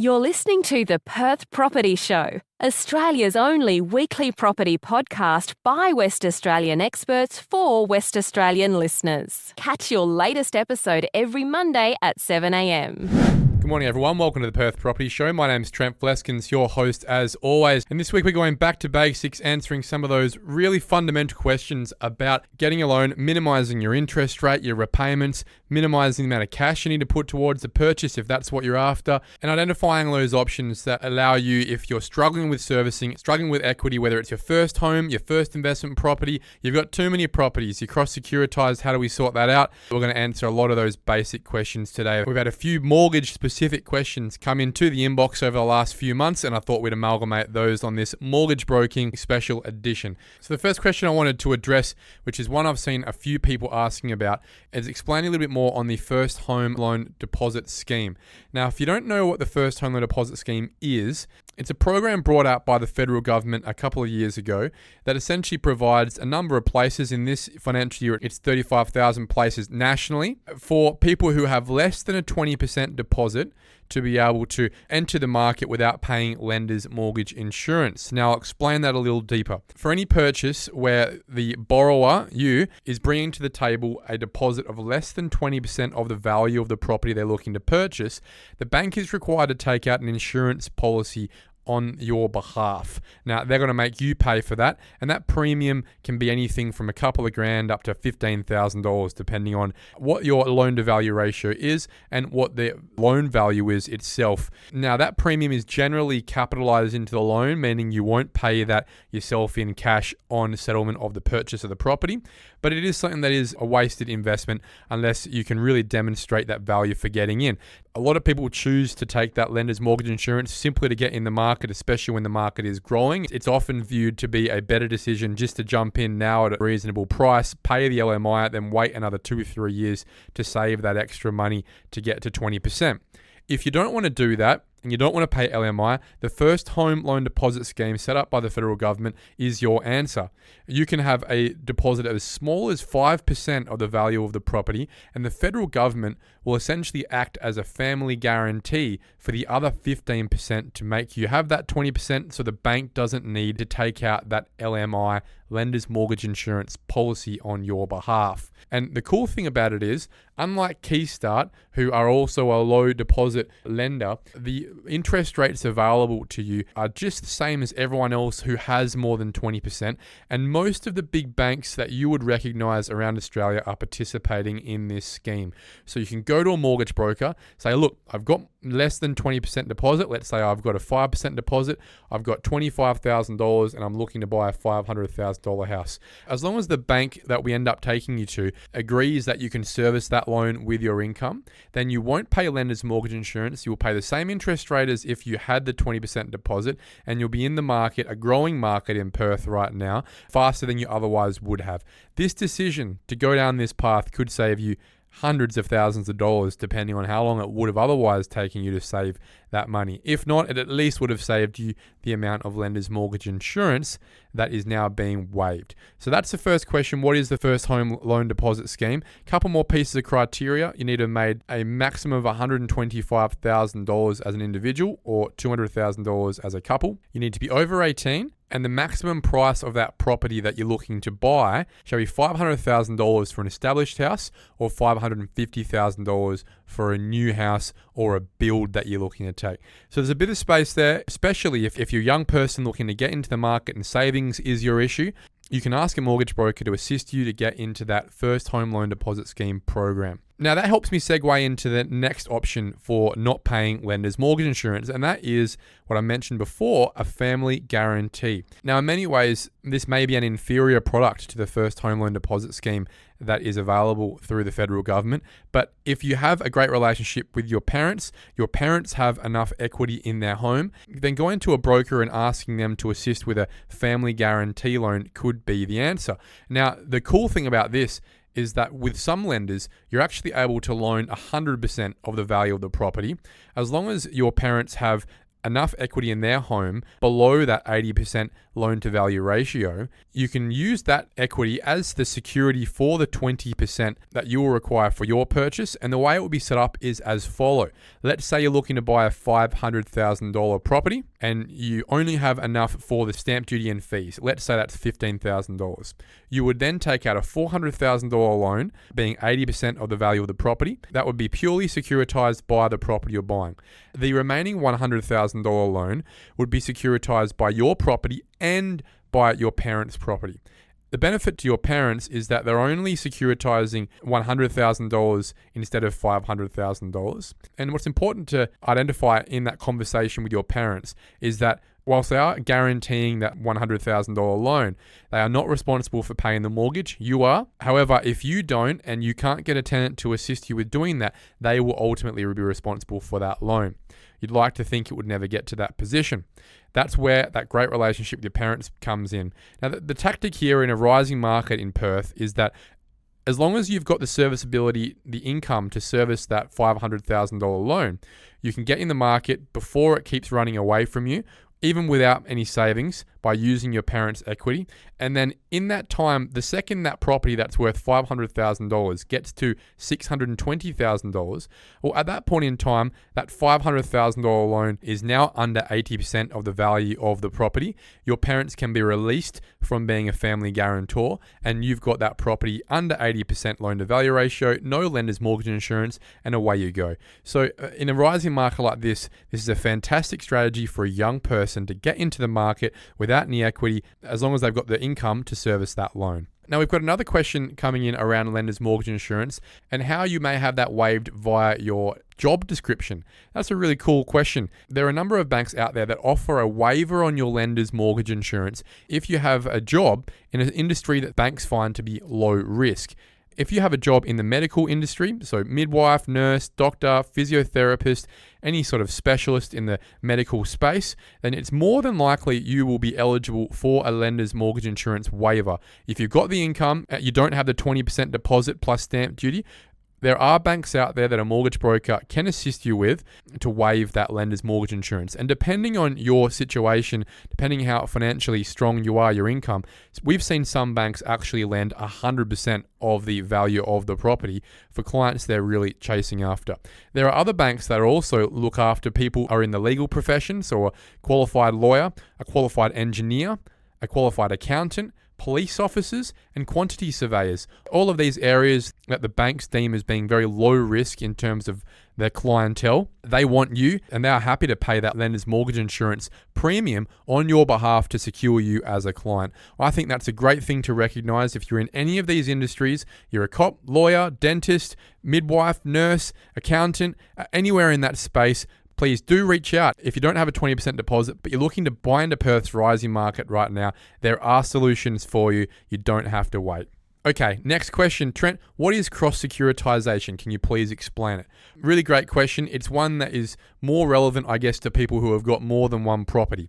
You're listening to the Perth Property Show, Australia's only weekly property podcast by West Australian experts for West Australian listeners. Catch your latest episode every Monday at 7 a.m. Good morning, everyone. Welcome to the Perth Property Show. My name's Trent, Fleskens, your host as always. And this week we're going back to basics, answering some of those really fundamental questions about getting a loan, minimising your interest rate, your repayments, minimising the amount of cash you need to put towards the purchase if that's what you're after, and identifying those options that allow you, if you're struggling with servicing, struggling with equity, whether it's your first home, your first investment property, you've got too many properties, you're cross-securitized, how do we sort that out? We're going to answer a lot of those basic questions today. We've had a few mortgage-specific questions come into the inbox over the last few months, and I thought we'd amalgamate those on this mortgage broking special edition. So the first question I wanted to address, which is one I've seen a few people asking about, is explaining a little bit more on the first home loan deposit scheme. Now, if you don't know what the first home loan deposit scheme is, it's a program brought out by the federal government a couple of years ago that essentially provides a number of places. In this financial year, it's 35,000 places nationally for people who have less than a 20% deposit to be able to enter the market without paying lender's mortgage insurance. Now, I'll explain that a little deeper. For any purchase where the borrower, you, is bringing to the table a deposit of less than 20% of the value of the property they're looking to purchase, the bank is required to take out an insurance policy on your behalf. Now, they're going to make you pay for that, and that premium can be anything from a couple of grand up to $15,000, depending on what your loan-to-value ratio is and what the loan value is itself. Now, that premium is generally capitalized into the loan, meaning you won't pay that yourself in cash on settlement of the purchase of the property, but it is something that is a wasted investment unless you can really demonstrate that value for getting in. A lot of people choose to take that lender's mortgage insurance simply to get in the market, especially when the market is growing. It's often viewed to be a better decision just to jump in now at a reasonable price, pay the LMI, then wait another 2 or 3 years to save that extra money to get to 20%. If you don't want to do that, and you don't want to pay LMI, the first home loan deposit scheme set up by the federal government is your answer. You can have a deposit as small as 5% of the value of the property, and the federal government will essentially act as a family guarantee for the other 15% to make you have that 20%, so the bank doesn't need to take out that LMI, lender's mortgage insurance policy, on your behalf. And the cool thing about it is, unlike Keystart, who are also a low deposit lender, the interest rates available to you are just the same as everyone else who has more than 20%. And most of the big banks that you would recognize around Australia are participating in this scheme. So you can go to a mortgage broker, say, look, I've got less than 20% deposit. Let's say I've got a 5% deposit. I've got $25,000 and I'm looking to buy a $500,000 house. As long as the bank that we end up taking you to agrees that you can service that loan with your income, then you won't pay lender's mortgage insurance. You will pay the same interest rate as if you had the 20% deposit, and you'll be in the market, a growing market in Perth right now, faster than you otherwise would have. This decision to go down this path could save you hundreds of thousands of dollars, depending on how long it would have otherwise taken you to save that money. If not, it at least would have saved you the amount of lender's mortgage insurance that is now being waived. So that's the first question. What is the first home loan deposit scheme? Couple more pieces of criteria. You need to have made a maximum of $125,000 as an individual or $200,000 as a couple. You need to be over 18. And the maximum price of that property that you're looking to buy shall be $500,000 for an established house or $550,000 for a new house or a build that you're looking to take. So there's a bit of space there, especially if you're a young person looking to get into the market and savings is your issue. You can ask a mortgage broker to assist you to get into that first home loan deposit scheme program. Now, that helps me segue into the next option for not paying lender's mortgage insurance, and that is what I mentioned before, a family guarantee. Now, in many ways, this may be an inferior product to the first home loan deposit scheme that is available through the federal government, but if you have a great relationship with your parents have enough equity in their home, then going to a broker and asking them to assist with a family guarantee loan could be the answer. Now, the cool thing about this is that with some lenders, you're actually able to loan 100% of the value of the property, as long as your parents have enough equity in their home below that 80% loan to value ratio, you can use that equity as the security for the 20% that you will require for your purchase. And the way it will be set up is as follows. Let's say you're looking to buy a $500,000 property and you only have enough for the stamp duty and fees. Let's say that's $15,000. You would then take out a $400,000 loan, being 80% of the value of the property. That would be purely securitized by the property you're buying. The remaining $100,000 loan would be securitized by your property and by your parents' property. The benefit to your parents is that they're only securitizing $100,000 instead of $500,000. And what's important to identify in that conversation with your parents is that whilst they are guaranteeing that $100,000 loan, they are not responsible for paying the mortgage. You are. However, if you don't and you can't get a tenant to assist you with doing that, they will ultimately be responsible for that loan. You'd like to think it would never get to that position. That's where that great relationship with your parents comes in. Now, the tactic here in a rising market in Perth is that as long as you've got the serviceability, the income to service that $500,000 loan, you can get in the market before it keeps running away from you, even without any savings, by using your parents' equity. And then in that time, the second that property that's worth $500,000 gets to $620,000, well, at that point in time, that $500,000 loan is now under 80% of the value of the property. Your parents can be released from being a family guarantor, and you've got that property under 80% loan to value ratio, no lender's mortgage insurance, and away you go. So in a rising market like this is a fantastic strategy for a young person to get into the market without any equity, as long as they've got the income to service that loan. Now, we've got another question coming in around lender's mortgage insurance and how you may have that waived via your job description. That's a really cool question. There are a number of banks out there that offer a waiver on your lender's mortgage insurance if you have a job in an industry that banks find to be low risk. If you have a job in the medical industry, so midwife, nurse, doctor, physiotherapist, any sort of specialist in the medical space, then it's more than likely you will be eligible for a lender's mortgage insurance waiver. If you've got the income, you don't have the 20% deposit plus stamp duty, there are banks out there that a mortgage broker can assist you with to waive that lender's mortgage insurance. And depending on your situation, depending how financially strong you are, your income, we've seen some banks actually lend 100% of the value of the property for clients they're really chasing after. There are other banks that also look after people who are in the legal profession, so a qualified lawyer, a qualified engineer, a qualified accountant, police officers, and quantity surveyors. All of these areas that the banks deem as being very low risk in terms of their clientele, they want you and they are happy to pay that lender's mortgage insurance premium on your behalf to secure you as a client. I think that's a great thing to recognize. If you're in any of these industries, you're a cop, lawyer, dentist, midwife, nurse, accountant, anywhere in that space, please do reach out. If you don't have a 20% deposit, but you're looking to buy into Perth's rising market right now, there are solutions for you. You don't have to wait. Okay, next question. Trent, what is cross-securitization? Can you please explain it? Really great question. It's one that is more relevant, I guess, to people who have got more than one property.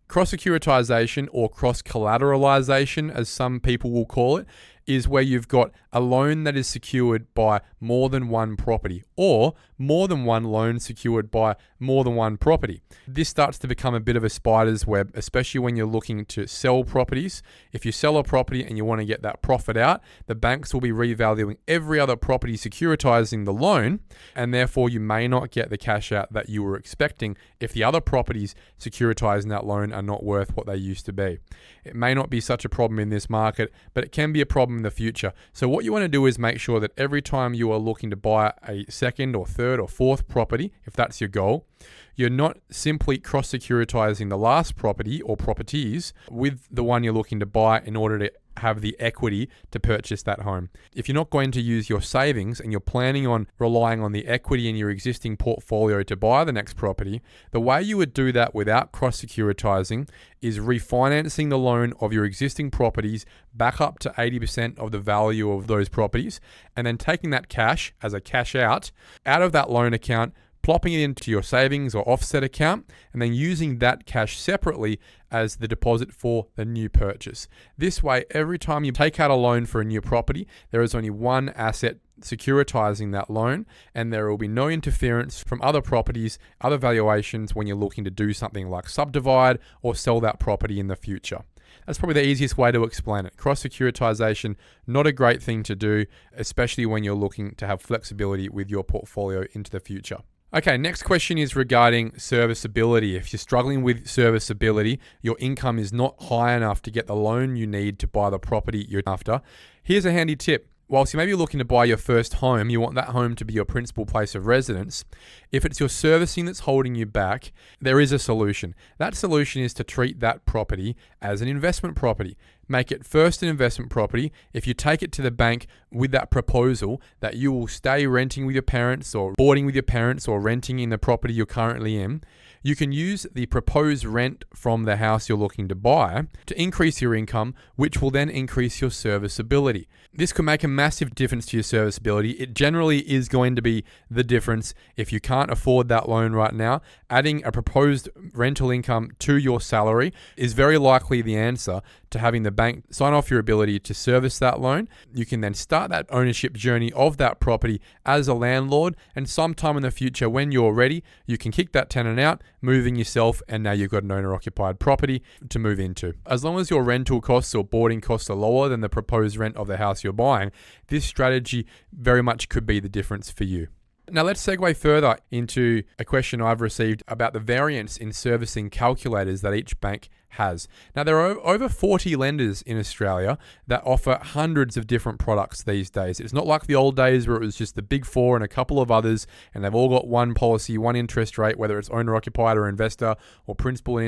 Cross-securitization, or cross-collateralization, as some people will call it, is where you've got a loan that is secured by more than one property, or more than one loan secured by more than one property. This starts to become a bit of a spider's web, especially when you're looking to sell properties. If you sell a property and you want to get that profit out, the banks will be revaluing every other property securitizing the loan, and therefore you may not get the cash out that you were expecting if the other properties securitizing that loan are not worth what they used to be. It may not be such a problem in this market, but it can be a problem in the future. So what you want to do is make sure that every time you are looking to buy a second or third or fourth property, if that's your goal, you're not simply cross-securitizing the last property or properties with the one you're looking to buy in order to have the equity to purchase that home. If you're not going to use your savings and you're planning on relying on the equity in your existing portfolio to buy the next property, the way you would do that without cross-securitizing is refinancing the loan of your existing properties back up to 80% of the value of those properties, and then taking that cash as a cash out of that loan account, plopping it into your savings or offset account, and then using that cash separately as the deposit for the new purchase. This way, every time you take out a loan for a new property, there is only one asset securitizing that loan, and there will be no interference from other properties, other valuations when you're looking to do something like subdivide or sell that property in the future. That's probably the easiest way to explain it. Cross-securitization, not a great thing to do, especially when you're looking to have flexibility with your portfolio into the future. Okay, next question is regarding serviceability. If you're struggling with serviceability, your income is not high enough to get the loan you need to buy the property you're after, here's a handy tip. Whilst you may be looking to buy your first home, you want that home to be your principal place of residence. If it's your servicing that's holding you back, there is a solution. That solution is to treat that property as an investment property. Make it first an investment property. If you take it to the bank with that proposal that you will stay renting with your parents or boarding with your parents or renting in the property you're currently in, you can use the proposed rent from the house you're looking to buy to increase your income, which will then increase your serviceability. This could make a massive difference to your serviceability. It generally is going to be the difference if you can't afford that loan right now. Adding a proposed rental income to your salary is very likely the answer to having the bank sign off your ability to service that loan. You can then start that ownership journey of that property as a landlord, and sometime in the future when you're ready, you can kick that tenant out, moving yourself, and now you've got an owner-occupied property to move into. As long as your rental costs or boarding costs are lower than the proposed rent of the house you're buying, this strategy very much could be the difference for you. Now let's segue further into a question I've received about the variance in servicing calculators that each bank has. Now there are over 40 lenders in Australia that offer hundreds of different products these days. It's not like the old days where it was just the big four and a couple of others, and they've all got one policy, one interest rate, whether it's owner-occupied or investor or principal and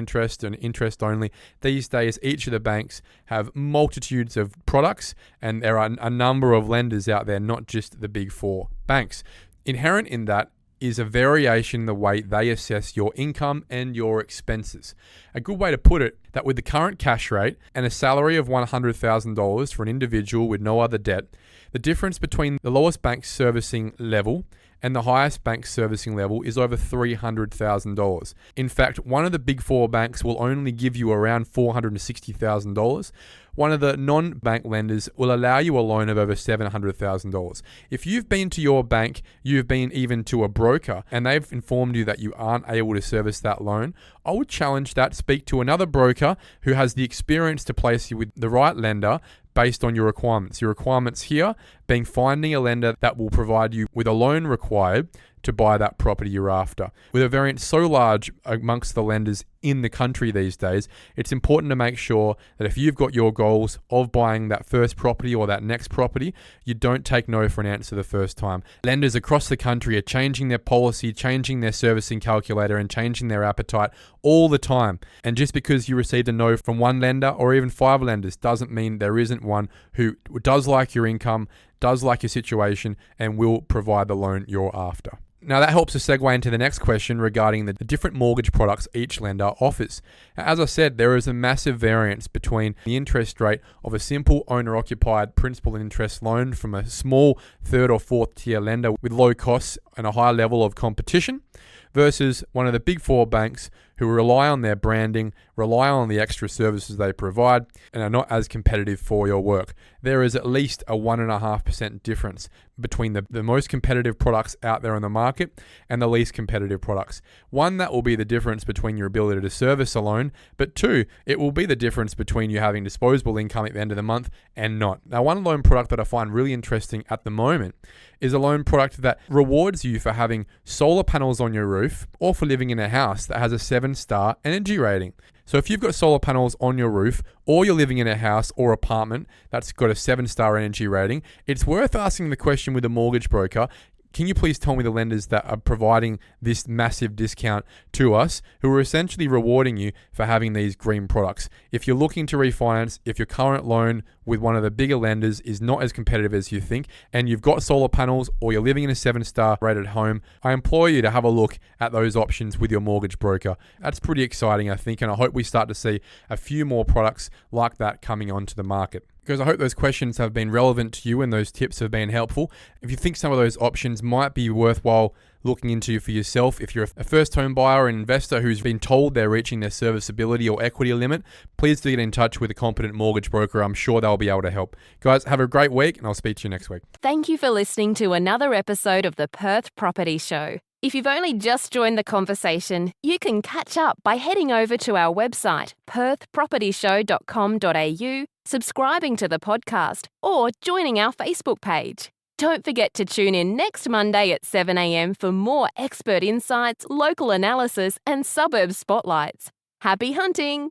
interest only. These days, each of the banks have multitudes of products, and there are a number of lenders out there, not just the big four banks. Inherent in that is a variation in the way they assess your income and your expenses. A good way to put it, that with the current cash rate and a salary of $100,000 for an individual with no other debt, the difference between the lowest bank servicing level and the highest bank servicing level is over $300,000. In fact, one of the big four banks will only give you around $460,000. One of the non-bank lenders will allow you a loan of over $700,000. If you've been to your bank, you've been even to a broker, and they've informed you that you aren't able to service that loan, I would challenge that. Speak to another broker who has the experience to place you with the right lender based on your requirements. Your requirements here being finding a lender that will provide you with a loan required to buy that property you're after. With a variance so large amongst the lenders in the country these days, it's important to make sure that if you've got your goals of buying that first property or that next property, you don't take no for an answer the first time. Lenders across the country are changing their policy, changing their servicing calculator, and changing their appetite all the time. And just because you received a no from one lender or even 5 lenders doesn't mean there isn't one who does like your income, does like your situation, and will provide the loan you're after. Now that helps us segue into the next question regarding the different mortgage products each lender offers. As I said, there is a massive variance between the interest rate of a simple owner-occupied principal and interest loan from a small 3rd or 4th tier lender with low costs and a high level of competition versus one of the big four banks who rely on their branding, rely on the extra services they provide, and are not as competitive for your work. There is at least a 1.5% difference between the most competitive products out there on the market and the least competitive products. One, that will be the difference between your ability to service a loan, but 2, it will be the difference between you having disposable income at the end of the month and not. Now, one loan product that I find really interesting at the moment is a loan product that rewards you for having solar panels on your roof or for living in a house that has a 7-star energy rating. So if you've got solar panels on your roof or you're living in a house or apartment that's got a 7-star energy rating, it's worth asking the question with a mortgage broker, can you please tell me the lenders that are providing this massive discount to us, who are essentially rewarding you for having these green products? If you're looking to refinance, if your current loan with one of the bigger lenders is not as competitive as you think, and you've got solar panels or you're living in a 7-star rated home, I implore you to have a look at those options with your mortgage broker. That's pretty exciting, I think, and I hope we start to see a few more products like that coming onto the market. because I hope those questions have been relevant to you and those tips have been helpful. If you think some of those options might be worthwhile looking into for yourself, if you're a first home buyer or an investor who's been told they're reaching their serviceability or equity limit, please do get in touch with a competent mortgage broker. I'm sure they'll be able to help. Guys, have a great week and I'll speak to you next week. Thank you for listening to another episode of the Perth Property Show. If you've only just joined the conversation, you can catch up by heading over to our website, perthpropertyshow.com.au, subscribing to the podcast, or joining our Facebook page. Don't forget to tune in next Monday at 7 a.m. for more expert insights, local analysis, and suburb spotlights. Happy hunting!